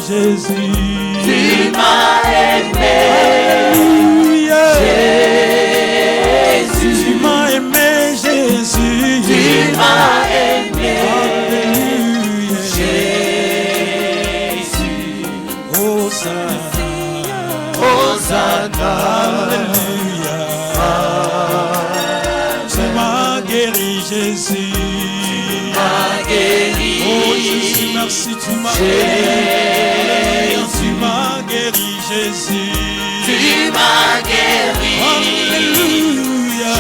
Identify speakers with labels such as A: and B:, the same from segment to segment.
A: Jésus.
B: Tu m'as aimé, Jésus.
A: Tu m'as aimé, Jésus.
B: Tu m'as aimé, Jésus. Hosanna,
A: Alléluia. Tu m'as guéri, Jésus. Oh Jésus, merci, tu m'as guéri. Tu m'as guéri, Jésus.
B: Tu m'as guéri,
A: Alléluia.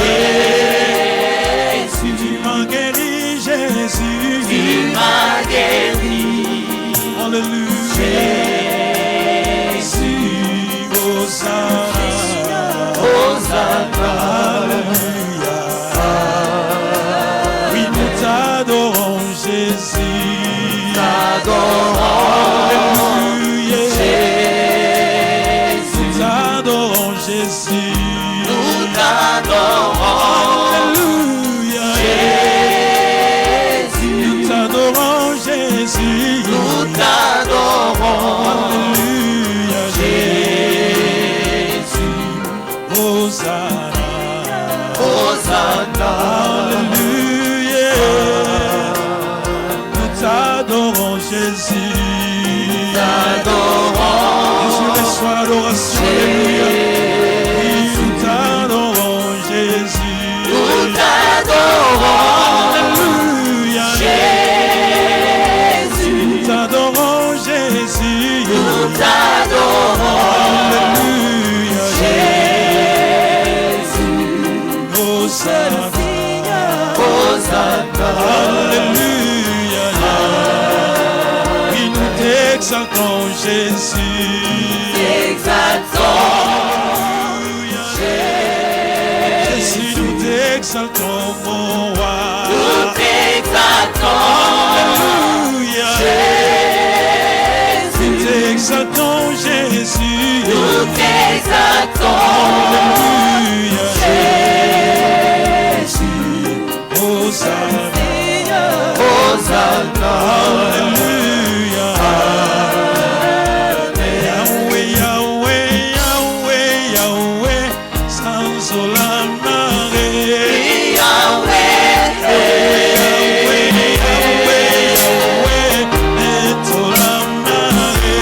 B: Jésus.
A: Tu m'as guéri, Jésus.
B: Tu m'as guéri,
A: Alléluia. Jésus, Hosanna.
B: Hosanna.
A: Alléluia. Oui, nous t'adorons, Jésus.
B: T'adorons,
A: Alléluia.
B: Jésus.
A: Nous t'adorons, Jésus.
B: Nous t'adorons,
A: Alléluia.
B: Jésus.
A: Nous t'adorons, Jésus.
B: Nous t'adorons,
A: Alléluia.
B: Jésus.
A: Hosanna.
B: Hosanna.
A: Alléluia. Nous t'adorons, Jésus.
B: T'adorons,
A: Jésus, reçois l'adoration. Alléluia. Oui, nous t'adorons, Jésus.
B: nous t'adorons,
A: Alléluia.
B: Jésus.
A: Nous t'adorons, Jésus.
B: Nous t'adorons,
A: Alléluia.
B: Jésus.
A: Hosanna.
B: Hosanna.
A: Alléluia. Oui, nous t'exaltons, Jésus.
B: Exaltons,
A: Alléluia. Jésus, nous t'exaltons, mon roi.
B: nous t'exaltons,
A: Alléluia.
B: Jésus.
A: Nous t'exaltons, Jésus.
B: Nous t'exaltons,
A: Alléluia.
B: Jésus.
A: Hosanna.
B: Hosanna.
A: Alléluia. Yahweh, Yahweh, Yahweh, Yahweh, sans olamare.
B: Yahweh,
A: Yahweh, Yahweh, Yahweh, et olamare.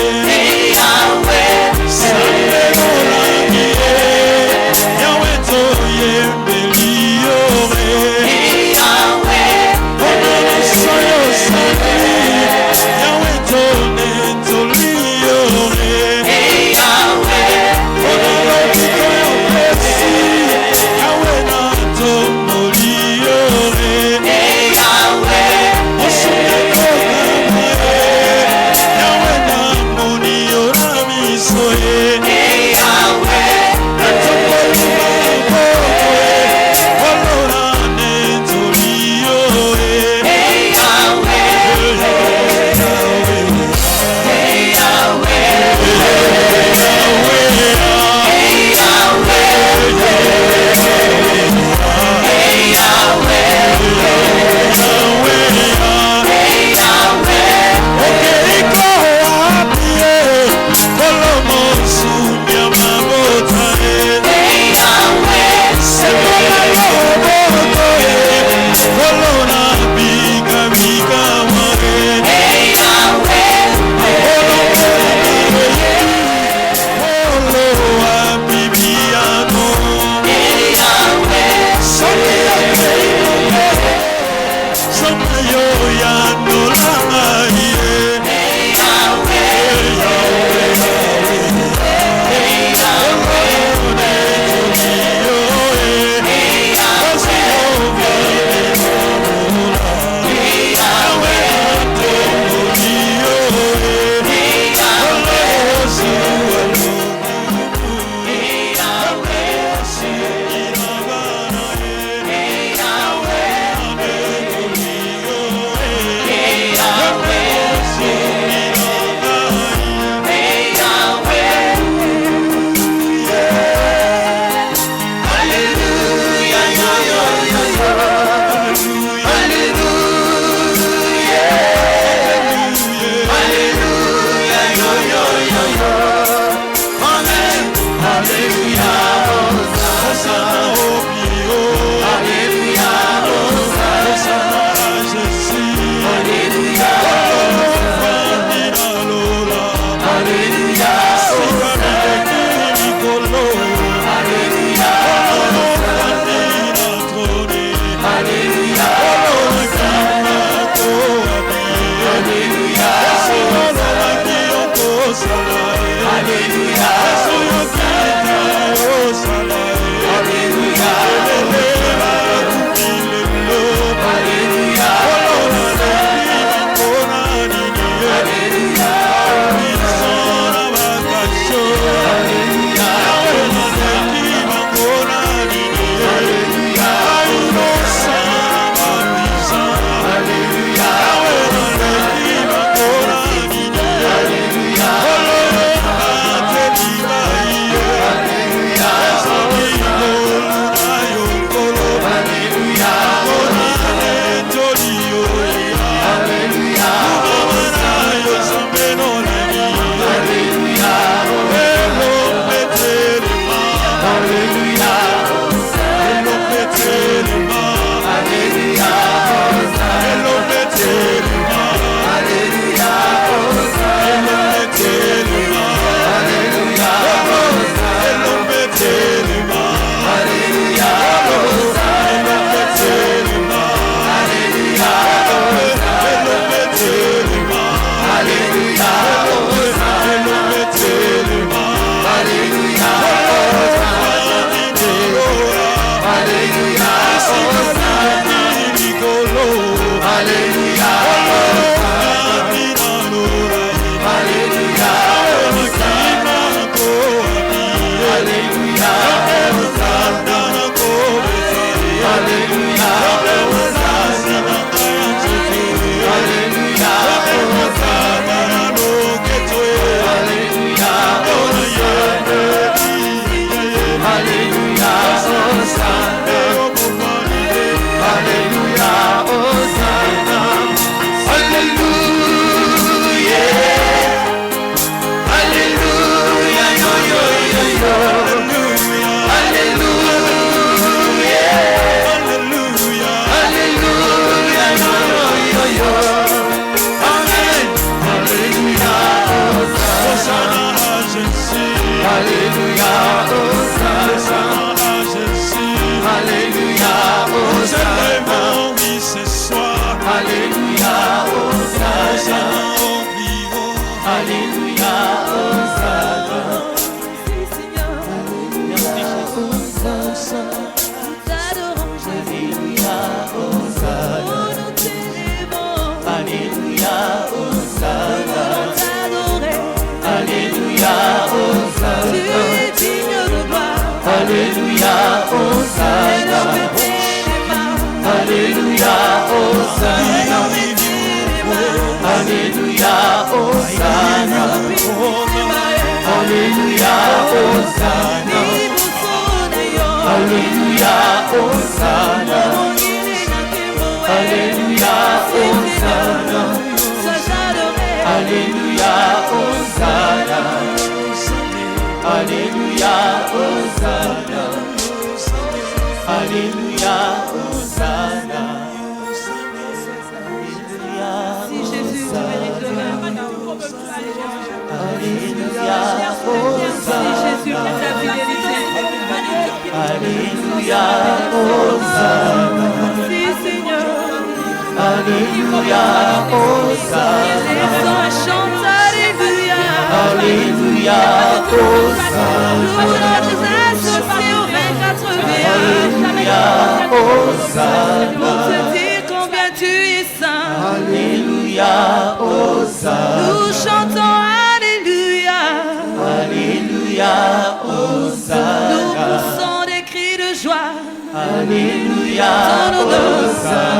B: Alléluia,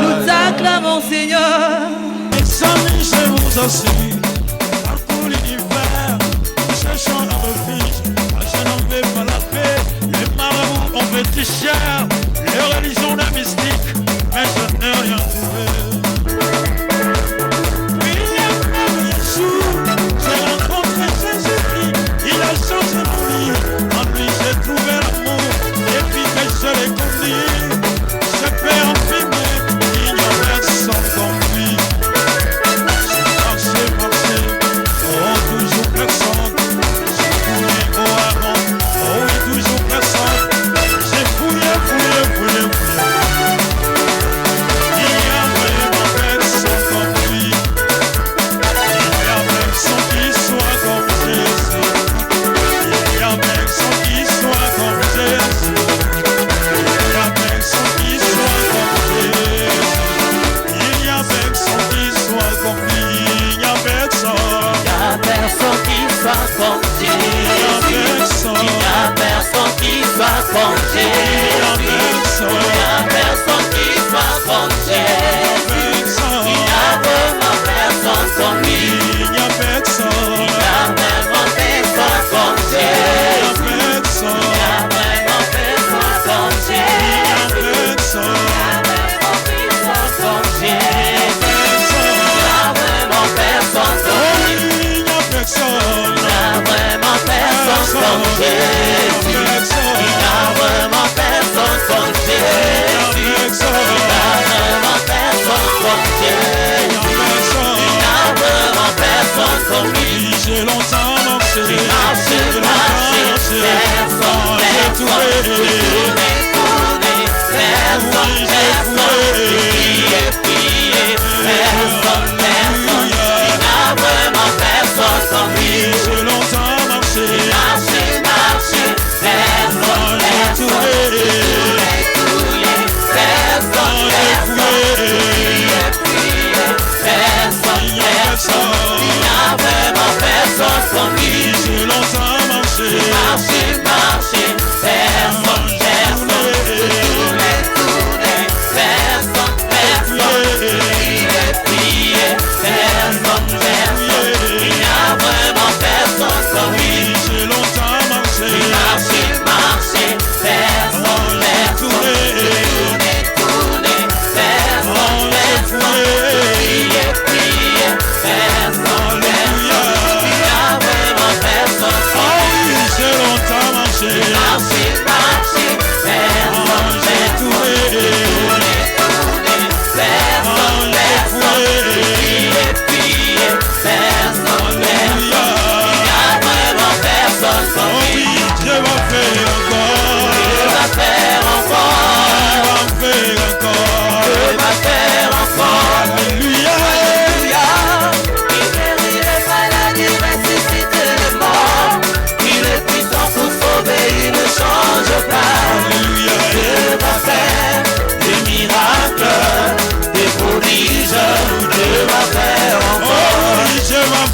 C: nous t'acclamons Seigneur.
A: Mes amis, je vous assure, parcours l'univers, cherchant un refuge, je n'en vais pas la paix. Les marabouts ont petit cher, les religions d'un mystique, mais je n'ai rien trouvé. Puis il y a même Yeshua, j'ai rencontré Jésus-Christ, il a changé mon vie, en lui j'ai trouvé l'amour, et puis que je l'ai conduit. Je peux enfumer, il n'y a personne comme lui. J'ai marché, oh toujours personne. J'ai fouillé au hareng, oh oui toujours personne. J'ai fouillé. Il y a vraiment personne comme lui. Il y a personne qui soit comme Jésus. Il y a personne qui soit comme Jésus.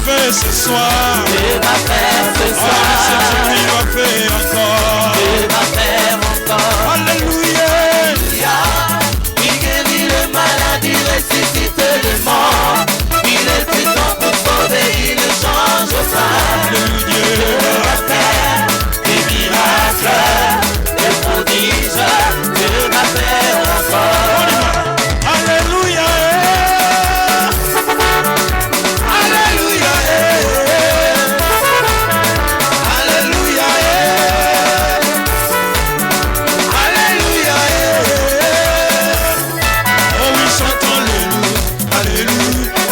A: fait ce soir.
B: Dieu va faire ce
A: Oh,
B: soir.
A: il va faire encore.
B: Dieu va faire encore.
A: Alléluia.
B: Il guérit les maladies, ressuscite les morts. Il est puissant pour sauver, il ne change pas. Dieu va faire des miracles, des prodiges. Dieu va faire encore.
A: Alléluia. Alléluia. Alléluia. Alléluia. Oh oui, chantons Alléluia. Alléluia.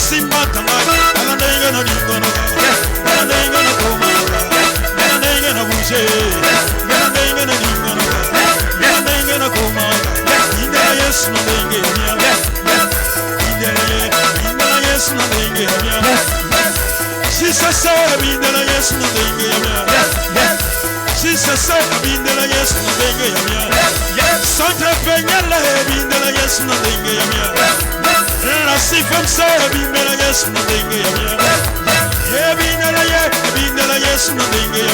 A: simba tanga ala ndenge na lingono ala ndenge na koma ala ndenge na bouge ala ndenge na lingono ala ndenge na koma indela Yesu na ndenge ya indela Yesu na ndenge ya Jesus said indela Yesu na ndenge ya Jesus said indela Yesu na ndenge ya Santa Peñala indela Yesu na ndenge ya la sifam said indela Yesu na ndenge ya indela Yesu na ndenge ya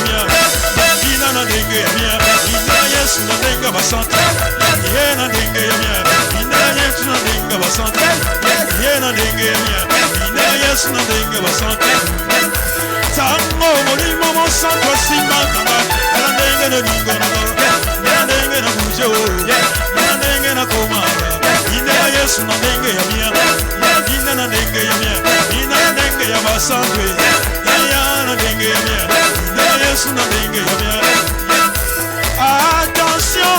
A: na ndenge ya indela Yesu na ndenge basanta ye na ndenge ya indela Yesu na ndenge basanta ye na ndenge ya indela Yesu na ndenge basanta tango molimo mosanto simanga ala ndenge na lingana ala ndenge na buje ala ndenge na koma indela Yesu na ndenge ya indela na ndenge ya indela na ndenge ya basanta ya na ndenge ya indela Yesu na ndenge ya attention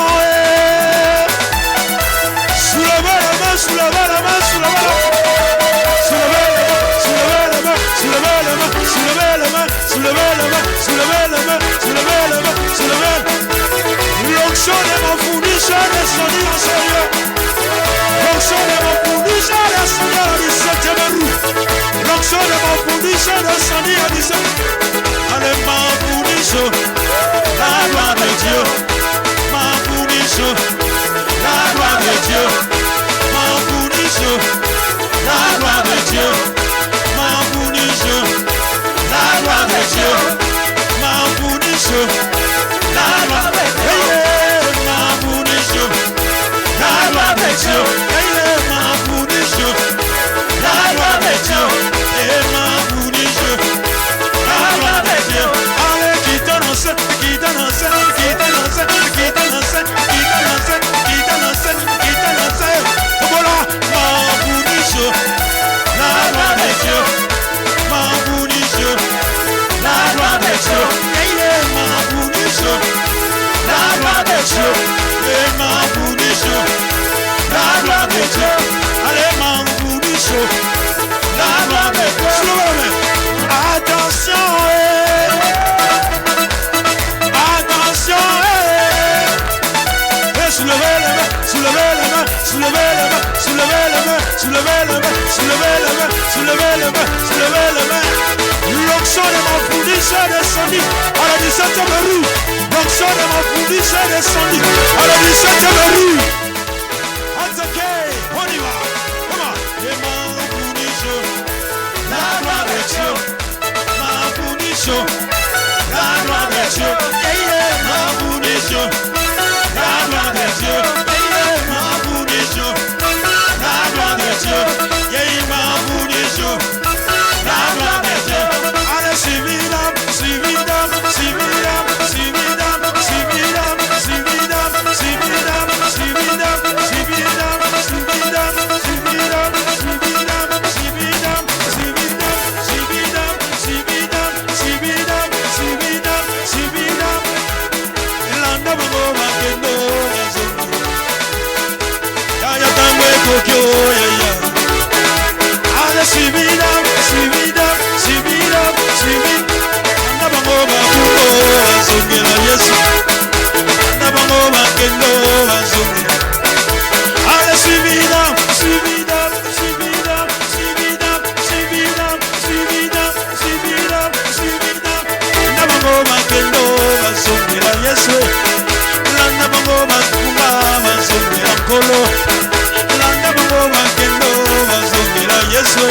A: soulevez la main soulevez la main soulevez la main soulevez la main soulevez la main soulevez la main soulevez la main soulevez la main soulevez la main soulevez l'onction de mon fournisseur est sonné en Seigneur l'onction de mon fournisseur est sonné à 17e roue l'onction de mon fournisseur est sonné à 17e allez mon fournisseur la gloire de Dieu ma fournisseur la gloire de Dieu ma fournisseur la gloire de Dieu ma fournisseur la gloire de Dieu ma fournisseur la gloire de Dieu ma fournisseur la gloire de Dieu ma fournisseur la gloire de Dieu et ma fournisseur la gloire de Dieu allez qui t'annonce qui t'annonce qui t'annonce qui t'annonce qui t'annonce qui t'annonce qui t'annonce voilà ma fournisseur la gloire de Dieu ma fournisseur la gloire de Dieu et ma fournisseur la gloire de Dieu et ma fournisseur la gloire de Dieu allez ma fournisseur la gloire de Dieu attention attention soulevez la main soulevez la main soulevez la main soulevez la main soulevez la main soulevez la main soulevez la main soulevez la main l'onction de mon fournisseur descendit à la 17e rue l'onction de mon fournisseur descendit à la 17e rue attaquez on y va comment et mon fournisseur la gloire de Dieu ma fournisseur la gloire de Dieu et ma fournisseur la gloire de Dieu ma fournisseur la gloire de Dieu et ma fournisseur la gloire de Dieu allez suividam suividam suividam suividam suividam suividam suividam suividam suividam suividam suividam suividam suividam suividam suividam suividam suividam suividam landa bango bakendo ya tangwe kokyo ya ala suividam suividam suividam suividam landa bango bakundo azongela Yesu landa bango bakendo azongela ala suividam suividam suividam suividam suividam suividam suividam suividam landa bango bakendo azongela Yesu landa bango bakumba azongela nkolo landa bango bakendo azongela Yesu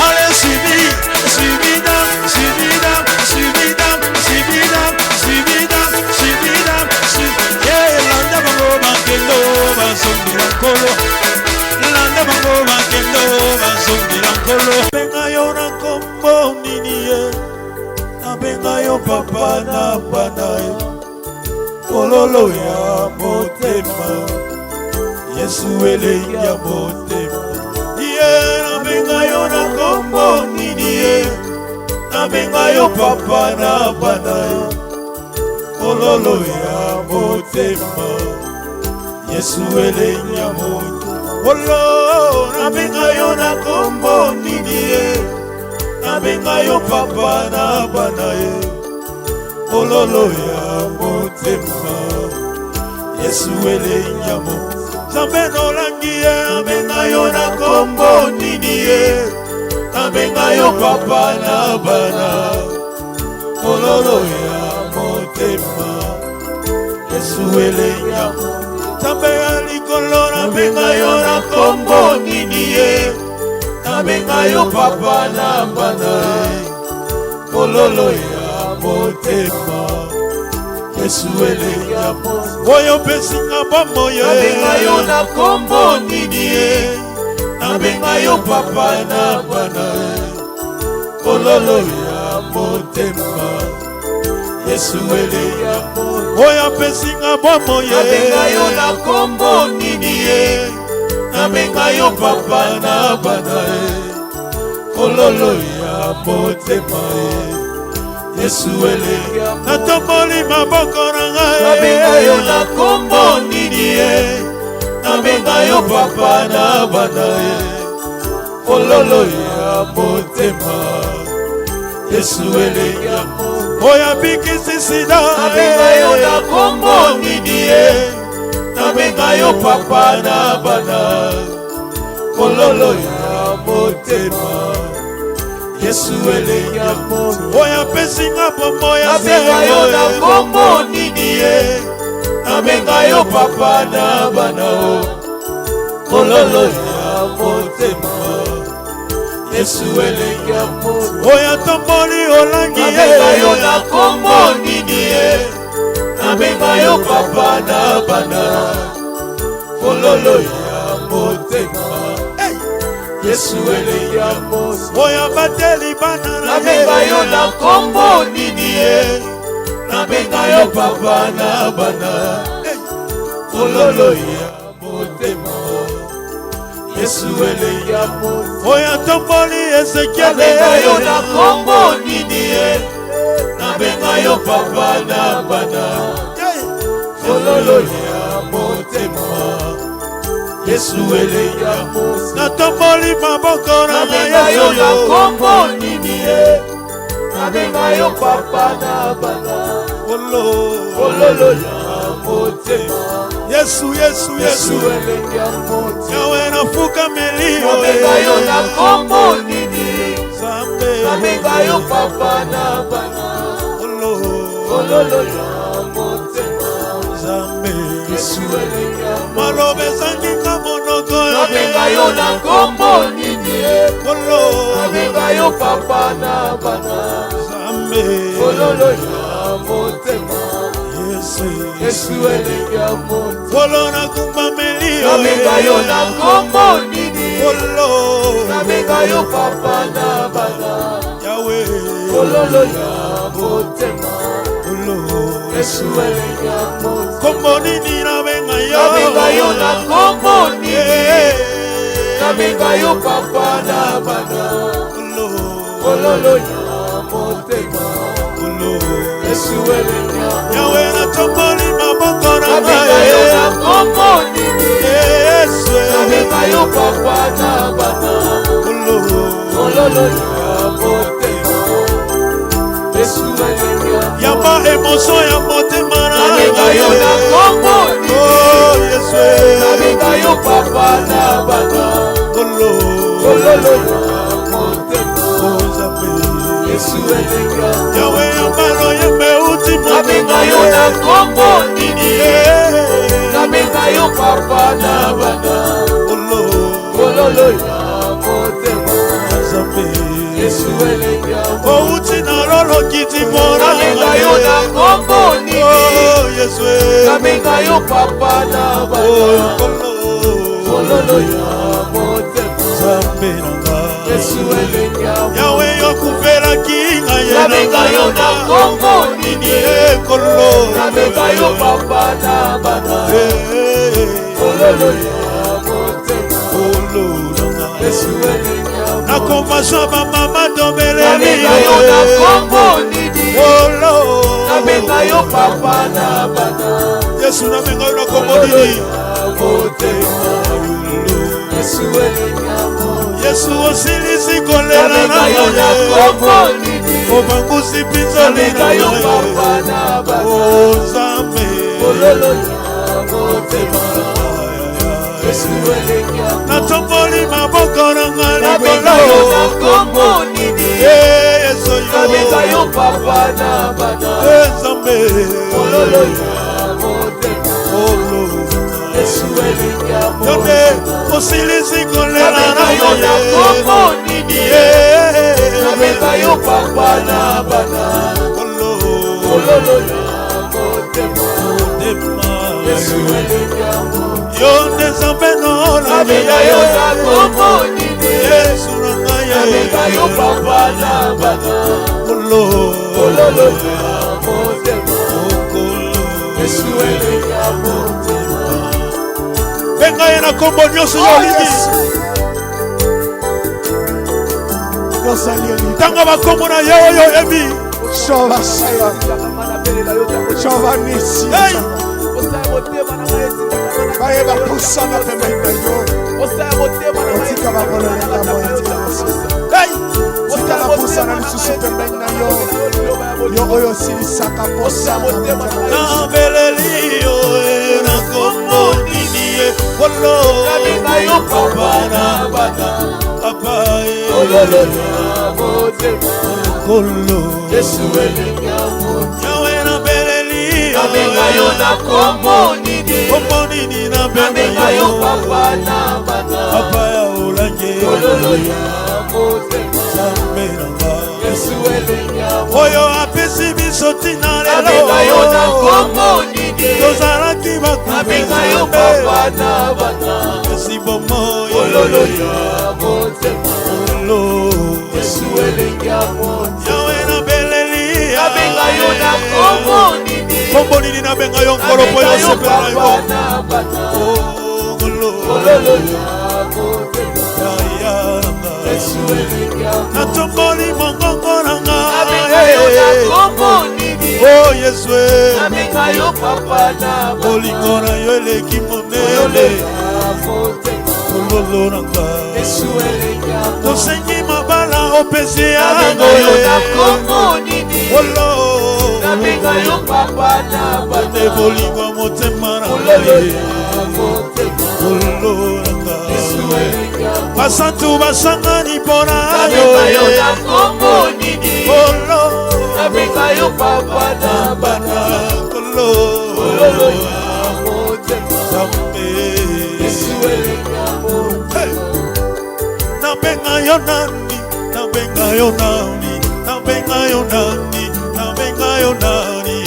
A: ale suividam suividam suividam suividam suividam suividam landa bango bakendo azongela nkolo landa bango bakendo azongela nkolo benga yo na kombo nini ye na benga yo papa na bana yo kololo ya motema Yesu elengi ya motema ye na benga yo na kombo nini ye na benga yo papa na bana yo kololo ya motema Yesu elengi ya motema Olo nabenga yo na kombo nini ye, nabenga yo papa na bana ye, ololo ya motema Yesu ele nyamo Zambe nolangi ye, nabenga yo na kombo nini ye, nabenga yo papa na bana, ololo ya motema Yesu ele nyamo Zambe ya likolo nabenga yo na kombo nini ye, nabenga yo papa na bana, ololo ya motema Yesu ele nyamo Oyo pesinga bombo ye, nabenga yo na kombo nini ye, nabenga yo papa na bana, ololo ya motema Yesu ele nyamo Oyo pesinga bombo ye, nabenga yo na kombo nini ye, nabenga yo papa na bana, ololo ya motema Yesu ele Natomboli maboko na ngai, nabenga yo na kombo nini ye, nabenga yo papa na bana, ololo ya motema Yesu ele Oya bikisi sida, nabenga yo na kombo nini ye, nabenga yo papa na bana, ololo ya motema Yesu ele nyamo Oya pesinga bombo ya se, nabenga yo na kombo nini ye, nabenga yo papa na bana, ololo ya motema Yesu ele nyamo Oya tomboli olangi ye, nabenga yo na kombo nini ye, nabenga yo papa na bana, ololo ya motema Yesu ele nyamo Oya bateli bana nabenga yo na kombo nini ye, nabenga yo papa na bana, ololo ya motema Yesu ele nyamo Oya tomboli Ezekiel, nabenga yo na kombo nini ye, nabenga yo papa na bana, ololo ya motema Yesu ele nyamo Natomboli maboko na
B: nabenga yo na kombo nini ye, nabenga yo papa na bana, ololo ya motema
A: Yesu
B: Yesu ele nyamo
A: Yawe nafuka melio,
B: nabenga yo na kombo nini,
A: Zambe
B: nabenga yo papa na bana, ololo ya motema
A: Zambe
B: Yesu ele nyamo
A: Malobe zanginga monoko
B: nabenga yo na kombo nini ye, nabenga yo papa na bana,
A: Zambe
B: ololo ya motema Yesu ele nyamo
A: Olo na kumba melio,
B: nabenga yo na kombo nini, nabenga yo papa na bana,
A: Yawe
B: ololo ya motema Yesu ele nyamo
A: Kombo nini nabenga yo,
B: nabenga yo na kombo nini, nabenga yo papa na bana, ololo ya motema Yesu ele nyamo
A: Yawe natomboli maboko na
B: nabenga yo na kombo nini,
A: Yesu
B: nabenga yo papa na bana, ololo ya motema Yesu ele nyamo
A: Yamba emotion ya motema
B: nabenga yo na kombo nini,
A: Yesu
B: nabenga yo papa na bana, ololo ya motema Yesu ele nyamo
A: Yawe yambalo yembe utima
B: nabenga yo na kombo nini, nabenga yo papa na bana, ololo ya motema Yesu ele nyamo
A: Outi na lolo kiti mora
B: nabenga yo na kombo nini,
A: Yesu
B: nabenga yo papa na bana, ololo ya motema
A: Zambe nanga
B: Yesu ele nyamo
A: Yawe yokufela kinga
B: nabenga yo na kombo nini, nabenga yo papa na bana, ololo ya motema Yesu ele nyamo
A: Na convention ba mama dombele
B: nabenga yo na kombo nini, nabenga yo papa na bana,
A: Yesu namenga yo na kombo nini
B: motema
A: Yesu osilisi kolela na
B: Nabenga yo na kombo nini
A: obangusi pinzoli
B: Nabenga yo papa na bana
A: Oh Nzambe
B: Ololo ya motema Yesu elengi ya
A: natongoli maboko na nga
B: Nabenga yo na kombo nini
A: Yesu yo
B: Nabenga yo papa na bana
A: Nzambe
B: Ololo ya motema Yesu elengi ya
A: Yonde osilisi kolela na
B: Nabenga yo na kombo nini Nabenga yo papa na bana Ololo ya motema Yesu elengi ya motema
A: Yonde Nzambe no
B: Nabenga yo na kombo nini
A: Yesu na ngai
B: Nabenga yo papa na bana Ololo ya motema Yesu elengi ya motema
A: Benga ye na kombo nyonso yo olingi Tanga bakombo na ye oyo oyebi
D: Shova Saya, Shova Nisi, Baeba Pusana Pemenda Yo, Otika Babola
A: Hey!
D: Tika la Pusana Nisusu Pemenda Yo, Yo Oyo Silisaka Posana
A: Na beleli yo na kombo nini ye Wolo
B: Nabenga yo papa na bana
A: Papa
B: Ololo ya motema
A: Kolo
B: Yesu elengi ya motema
A: Yawe na beleli yo
B: Nabenga yo na kombo nini
A: Kombo nini na
B: Nabenga yo papa na bana
A: Papa ya olange
B: Ololo ya motema
A: Nzambe na nga
B: Yesu elengi ya motema
A: Oyo apesi biso tina
B: Nabenga yo na kombo nini
A: tozalaki
B: Nabenga yo papa na bana
A: esi bomo
B: Ololo ya motema
A: Olo
B: Yesu elengi ya motema
A: Yawe na beleli
B: Nabenga yo na kombo nini
A: kombo nini nabenga yo nkolo po
B: Nabenga yo
A: yosepela na
B: papa
A: yo
B: na bana
A: Olo
B: Ololo ya motema
A: Yaya nanga
B: Yesu elengi ya motema
A: natomboli mongongo nanga
B: Nabenga yo na kombo nini
A: Oh Yesu
B: Nabenga yo papa na bana
A: bolingo na yo eleki
B: Ololo
A: monele
B: ya motema
A: Ololo nanga
B: Yesu elengi ya motema
A: tosengi mabala opesi
B: Nabenga yo na kombo nini
A: Olo
B: Nabenga yo papa na bana
A: Te bolingo motema na
B: Ololo
A: ngai
B: ya motema
A: Olo nanga
B: Yesu elengi ya motema
A: basantu basangani mpona
B: Nabenga yo na kombo nini
A: Olo
B: Nabenga yo papa na bana
A: Olo
B: Ololo ya motema
A: Nzambe
B: Yesu elengi ya motema
A: Hey! Nabenga yo nani Nabenga yo nani Nabenga yo nani Nabenga yo nani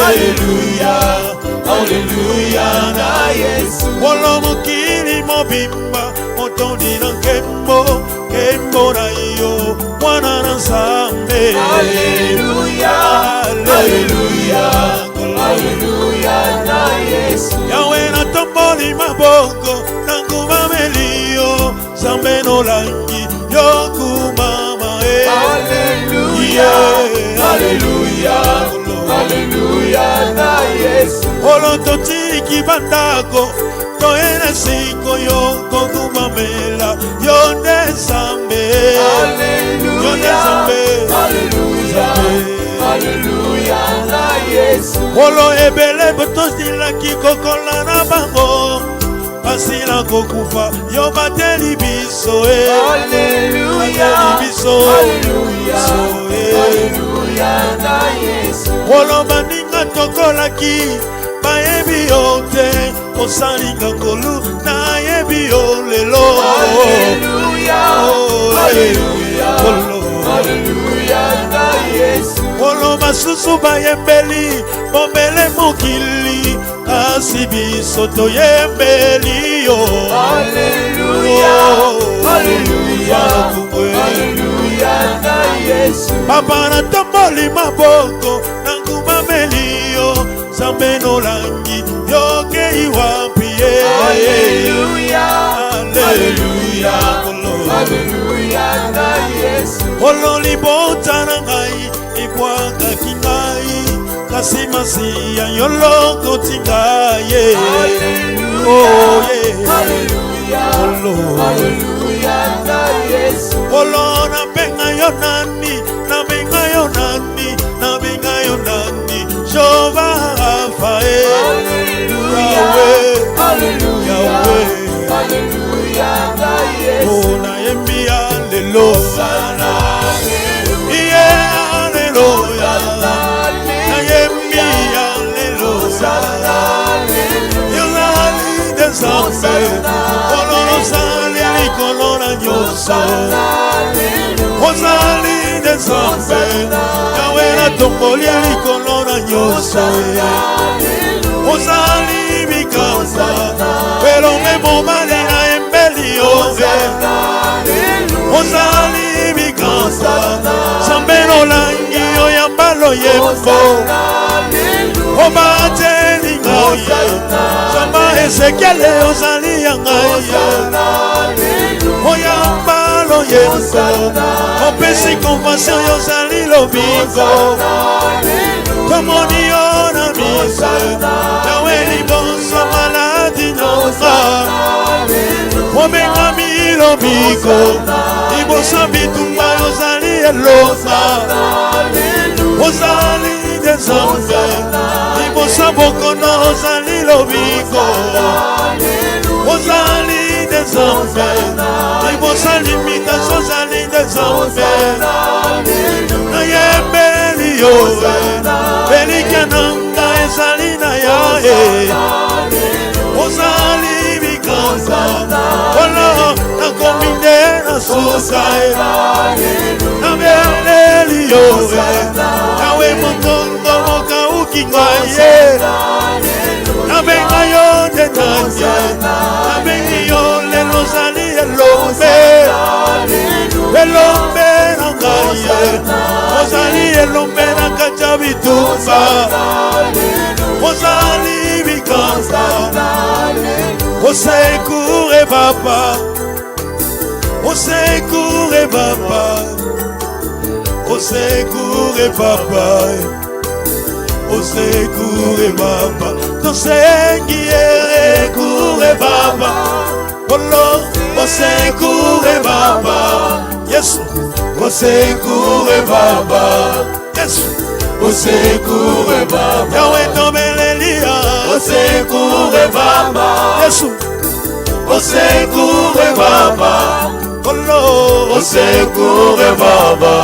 B: Hallelujah Hallelujah na Yesu
A: Olo mokili mobimba motondi na nkembo Kembo na yo mwana na Nzambe
B: Hallelujah Hallelujah Hallelujah na Yesu
A: Yawe natomboli maboko nangumameli yo Nzambe nolangi yokumama
B: Hallelujah Hallelujah Hallelujah na Yesu
A: Olo totiki bandako toyena siko yo kokumamela yo nde Nzambe yo nde Nzambe
B: Hallelujah Hallelujah na Yesu
A: Olo ebele botosilaki kokola na bango basila kokufa yo bateli biso
B: Hallelujah Hallelujah Hallelujah na Yesu
A: Olo baninga tokolaki bayebi yo te osalinga ngolu nayebi yo lelo
B: Hallelujah Hallelujah Hallelujah na Yesu
A: Olo basusu bayembeli bombele mokili kasi biso toyembeli yo
B: Hallelujah Hallelujah Hallelujah na Yesu
A: Papa natomboli maboko nangumameli yo Nzambe nolangi yokei wapi ye
B: Hallelujah Hallelujah Hallelujah na Yesu
A: Olo libota na ngai ibwakaki ngai kasi masiya yolokoti ngai
B: Hallelujah Hallelujah Alléluia, na Yesu.
A: Olo na benga yo nani, na benga yo nani, na benga yo nani. Jehovah Raphaël.
B: Alléluia, Alléluia, Alléluia, na Yesu.
A: Oh na yembi Alléluia. Yeah, Alléluia. Na yembi Alléluia. Yolali desambe. Olo sali likolona nyoso. Ozali desambe. Yawe na tomboli likolona nyoso. Ozali mikasa. Pero me momali na embeli ove. Ozali mikasa. Sambelo langi oyambalo yembo. Obateli ngaye. Samba Ezekiel ozali yangaye. Oyambalo yembo. Opesi compassion ozali lobiko. Tomoni ona mise. Yawe libonso maladi nonga. Omenga milobiko. Ibosa bitumba ozali elonga. Ozali desambe. Ibosa bokono ozali lobiko. Ozali desambe. Ibosa limitation ozali desambe. Nayembeli yowe. Belika nanga ezali na yae. Ozali mikasa. Ola nakominde na susae. Nabeleli yowe. Yawe mokongo moka ukingwaye. Nabenga yo denanye. Nabengi yo lelo zali elombe. Elombe nangaye. Ozali elombe na kacha bitumba. Ozali mikasa. Osecours et papa. Osecours et papa. Osecours et papa. Osecours et papa. Osecours et papa. Osecours et papa. Yes. Osecours et papa. Yes. Osecours et papa. Yahweh Tomelelia. Osecours et papa. Yes. Osecours et papa. Osecours et papa.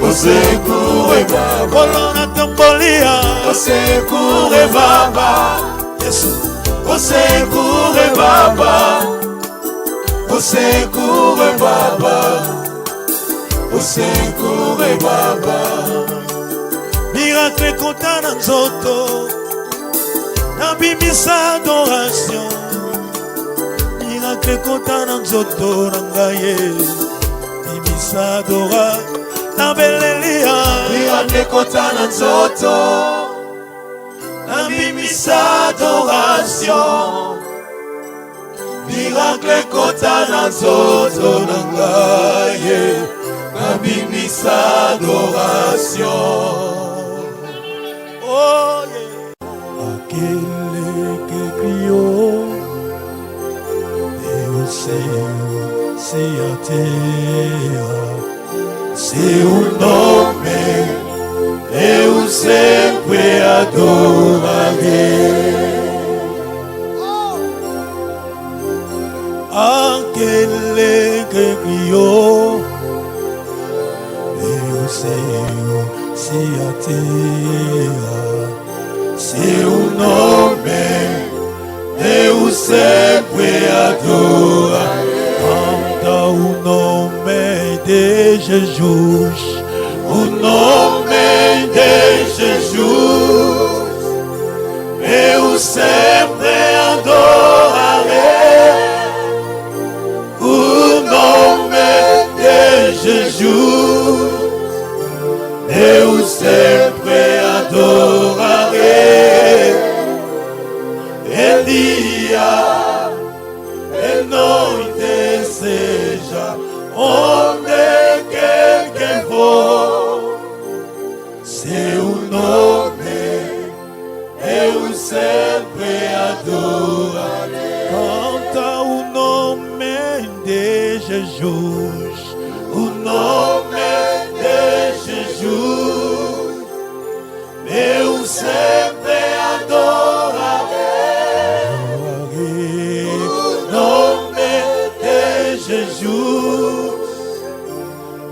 A: Osecours et papa. Colonna Tombolia. Osecours et papa. Yes. Osecours et papa. Osecours et papa. Osecours et papa. Miracle content dans Zoto. Nabimisa adoration. Miracle content dans Zoto. Nangaye. Bimisa adora. Nabelelia. Miracle content dans Zoto. Nabimisa adoration. Miracle content dans Zoto. Nangaye. Nabimisa adoration. Oh yeah. Aquele que criou Deus se a terra, seu nome eu sempre adorarei. Aquele que criou se a terra, seu nome eu sempre adorarei. Canta o nome de Jesus, o nome de Jesus, eu sempre adorarei. O nome de Jesus, eu sempre adorarei. Dia e noite seja onde quer que for, seu nome eu sempre adorarei. Canta o nome Jesus, o nome de Jesus, eu sempre adorarei. O nome de Jesus,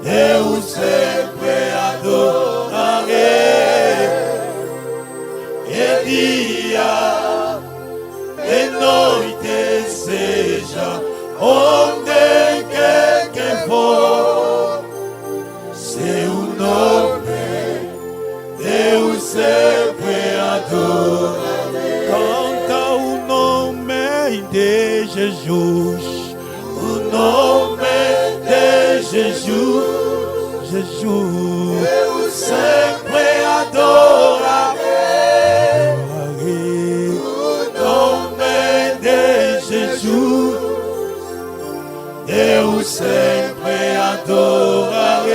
A: eu sempre adorarei. E dia e noite seja onde quer que for, seu nome eu sempre adorarei. Canta o nome de Jesus, o nome de Jesus, Jesus, eu sempre adorarei. O nome de Jesus, eu sempre adorarei.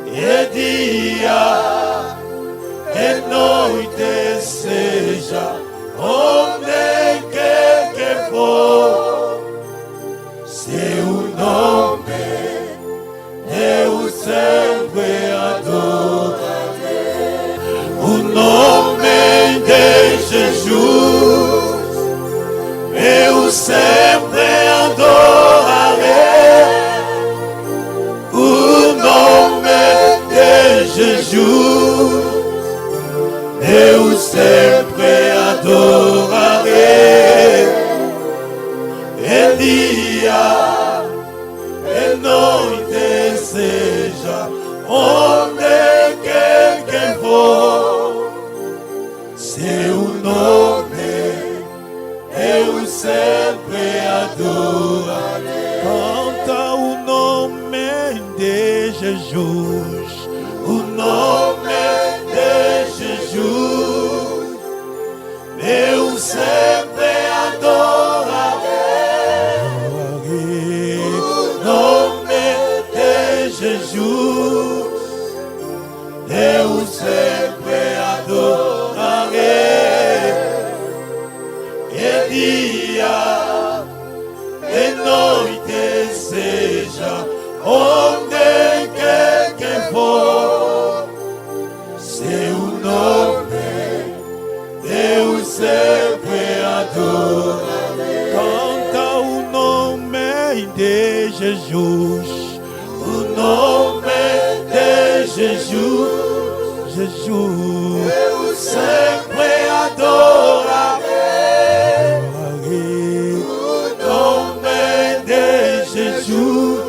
A: E dia e noite seja onde quer que for, seu nome eu sempre adorarei. O nome de Jesus, eu sempre adorarei. O nome de Jesus, eu sempre adorarei. E dia e noite seja onde quer que for, seu nome eu sempre adorarei. Canta o nome de Jesus, o nome de Jesus, eu sempre adorarei. O nome de Jesus, eu sempre adorarei. E dia e noite seja onde quer que for, seu nome eu sempre adorarei. Canta o nome de Jesus, o nome de Jesus, Jesus, eu sempre adorarei. O nome de Jesus,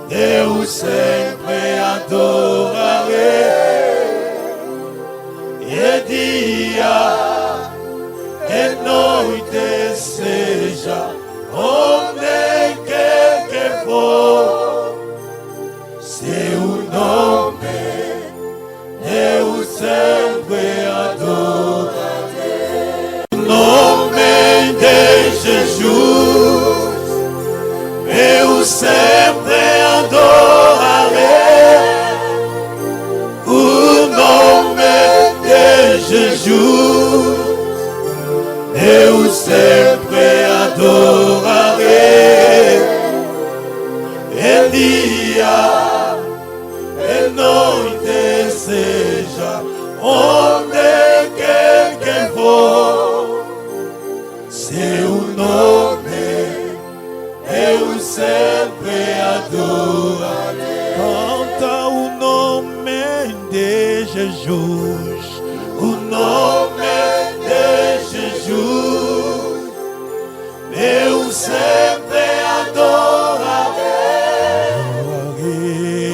A: eu sempre adorarei. E dia e noite seja onde quer que for, seu nome eu sempre adorarei. O nome de Jesus, eu sempre adorarei. O nome de Jesus, eu sempre adorarei. E dia e noite seja onde quer que for, seu nome eu sempre adorarei. Canta o nome de Jesus, o nome de Jesus, eu sempre adorarei.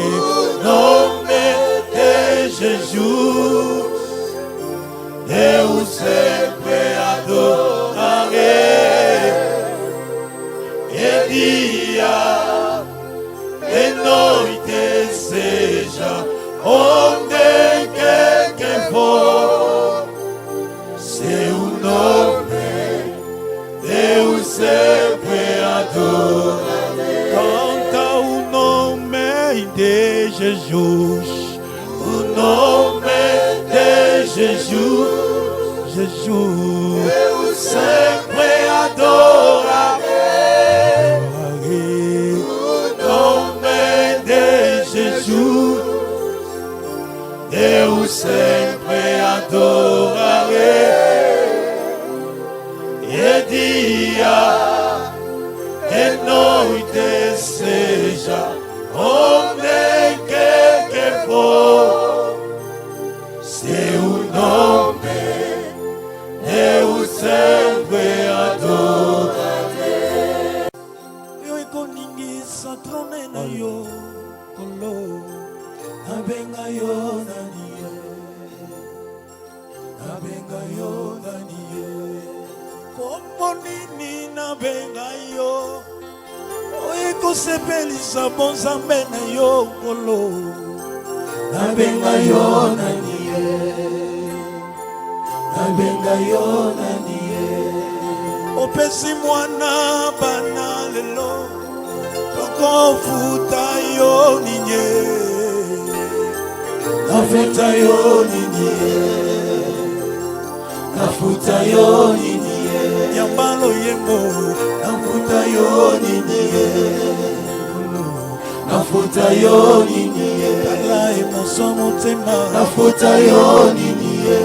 A: O nome de Jesus, eu sempre adorarei. E dia e noite seja onde quer que for, seu nome eu sempre adorarei. Canta o nome de Jesus, o nome de Jesus, Jesus, eu sempre adorarei. nabenga yo nani ye kombo nini nabenga yo oye kosepelisa bonzambe na yo nkolo nabenga yo nani ye nabenga yo nani ye opesi mwana bana lelo tokofuta yo ninye nafuta yo ninye nafuta yo ninye yambalo yembo nafuta yo ninye nafuta yo ninye kala emosomo tema nafuta yo ninye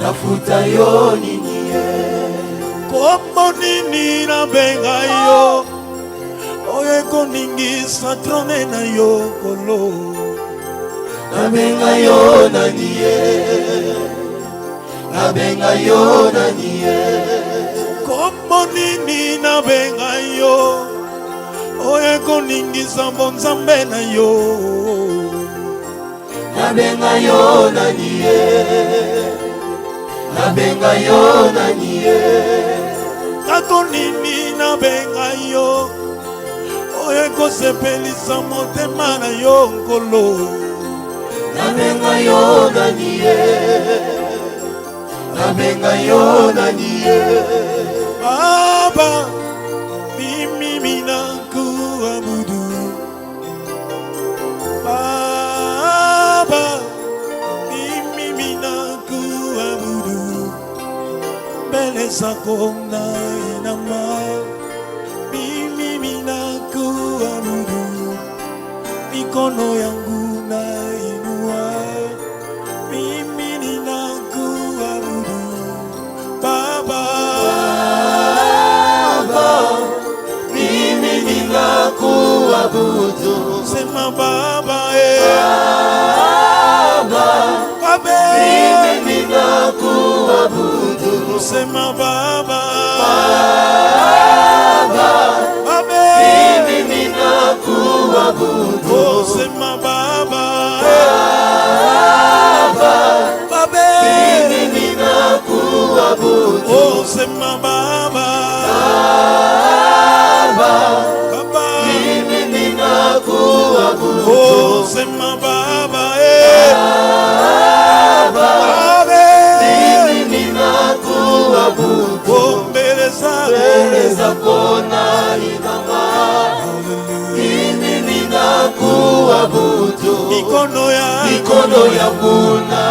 A: nafuta yo ninye kombo nini nabenga yo oye koningisa trone na yo kolo nabenga yo nani ye nabenga yo nani ye kombo nini nabenga yo oye koningisa bonzambe na yo nabenga yo nani ye nabenga yo nani ye kako nini nabenga yo oye kosepelisa motema na yo nkolo nabenga yo nani ye nabenga yo nani ye baba mimi minakuabudu baba mimi minakuabudu mbele zako na inama mimi minakuabudu mikono yangu na inua mimi ninakuabudu baba mimi ninakuabudu sema baba baba mimi ninakuabudu sema baba baba mimi ninakuabudu sema baba baba mimi ninakuabudu sema baba baba mimi ninakuabudu sema baba baba mimi ninakuabudu mbele zako na inama mimi ninakuabudu mikono yangu na